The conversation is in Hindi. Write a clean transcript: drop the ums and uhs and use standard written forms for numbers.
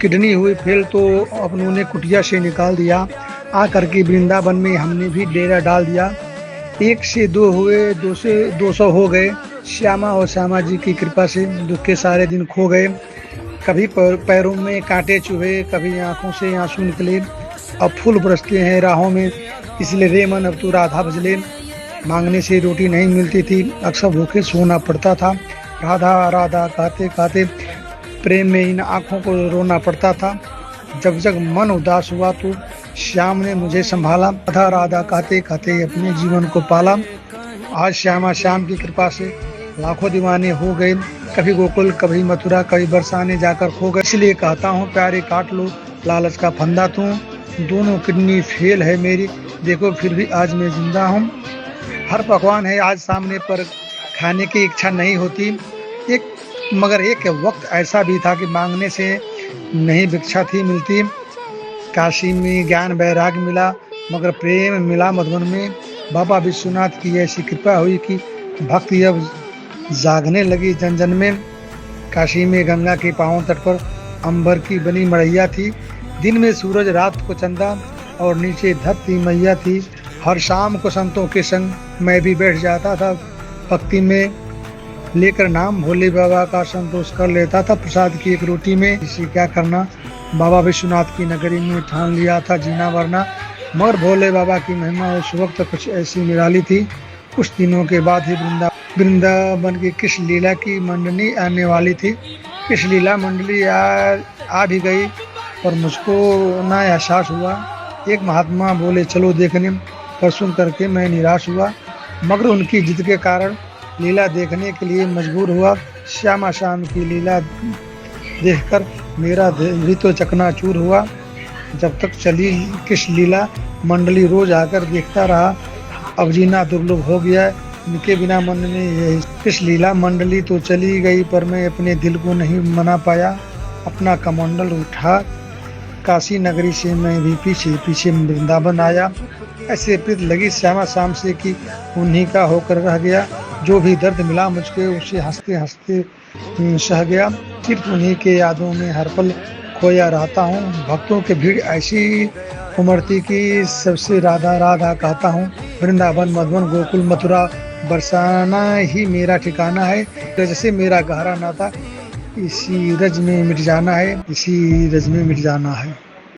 किडनी हुई फेल तो अपनों ने कुटिया से निकाल दिया। आकर के वृंदावन में हमने भी डेरा डाल दिया। 1 से 2 हुए, 2 से 200 हो गए। श्यामा और श्यामा जी की कृपा से दुख के सारे दिन खो गए। कभी पैरों में कांटे चुभे, कभी आंखों से आंसू निकले। अब फूल बरसते हैं राहों में, इसलिए रे मन अब तो राधा भजले। मांगने से रोटी नहीं मिलती थी, अक्सर भूखे सोना पड़ता था। राधा राधा कहते कहते प्रेम में इन आँखों को रोना पड़ता था। जब जब मन उदास हुआ तो श्याम ने मुझे संभाला। राधा राधा कहते कहते अपने जीवन को पाला। आज श्यामा श्याम की कृपा से लाखों दीवाने हो गए। कभी गोकुल, कभी मथुरा, कभी बरसाने जाकर खो गए। इसलिए कहता हूँ प्यारे काट लो लालच का फंदा तू। दोनों किडनी फेल है मेरी, देखो फिर भी आज मैं जिंदा हूँ। हर पकवान है आज सामने पर खाने की इच्छा नहीं होती। मगर एक वक्त ऐसा भी था कि मांगने से नहीं भिक्षा थी मिलती। काशी में ज्ञान वैराग्य मिला, मगर प्रेम मिला मधुबन में। बाबा विश्वनाथ की ऐसी कृपा हुई कि भक्ति अब जागने लगी जन जन में। काशी में गंगा के पांव तट पर अंबर की बनी मड़ैया थी। दिन में सूरज, रात को चंदा और नीचे धरती मैया थी। हर शाम को संतों के संग मैं भी बैठ जाता था भक्ति में। लेकर नाम भोले बाबा का संतोष कर लेता था प्रसाद की एक रोटी में। इसे क्या करना, बाबा विश्वनाथ की नगरी में ठान लिया था जीना वरना। मगर भोले बाबा की महिमा उस वक्त कुछ ऐसी निराली थी। कुछ दिनों के बाद ही वृंदावन की कृष्ण लीला की मंडली आने वाली थी। कृष्ण लीला मंडली आ भी गई, पर मुझको ना एहसास हुआ। एक महात्मा बोले चलो देखने, पर सुन करके मैं निराश हुआ। मगर उनकी जिद के कारण लीला देखने के लिए मजबूर हुआ। श्यामा श्याम की लीला देखकर मेरा भी तो चकनाचूर हुआ। जब तक चली कृष्ण लीला मंडली रोज आकर देखता रहा। अब जीना दुर्लभ हो गया, इनके बिना मन में यही। कृष्ण लीला मंडली तो चली गई, पर मैं अपने दिल को नहीं मना पाया। अपना कमंडल उठा काशी नगरी से मैं भी पीछे पीछे वृंदावन आया। ऐसे प्रीत लगी श्यामा श्याम से कि उन्हीं का होकर रह गया। जो भी दर्द मिला मुझके उसे हंसते हंसते सह गया। सिर्फ उन्हीं के यादों में हर पल खोया रहता हूँ। भक्तों की भीड़ ऐसी उमड़ती कि सबसे राधा राधा कहता हूँ। वृंदावन, मधुबन, गोकुल, मथुरा, बरसाना ही मेरा ठिकाना है। जैसे मेरा गहरा नाता इसी रज में मिट जाना है, इसी रज में मिट जाना है।